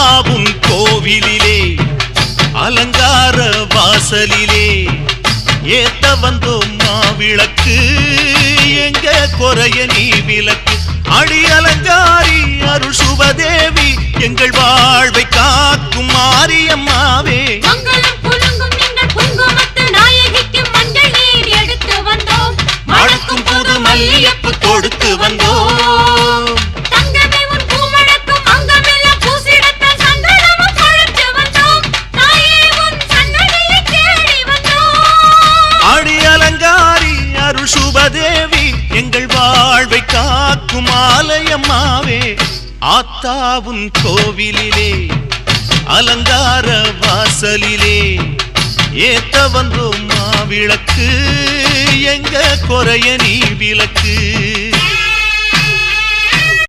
ஆத்தாவும் கோவிலிலே அலங்கார வாசலிலே ஏத்த வந்தோம் மாவிளக்கு எங்க குறைய நீ விளக்கு அடி அலங்காரி அருள் சுபதேவி எங்கள் வாழ்வை காக்கும் மாரியம்மாவே மணக்கும் புது மல்லியப்பு கொடுத்து வந்தோம் அடி அலங்காரி அருள் சுபதேவி எங்கள் வாழ்வை காக்கும் ஆலயம்மாவே ஆத்தாவும் கோவிலிலே அலங்கார வாசலிலே ஏத்த வந்தோம் மாவிளக்கு எங்க குறைய நீ விளக்கு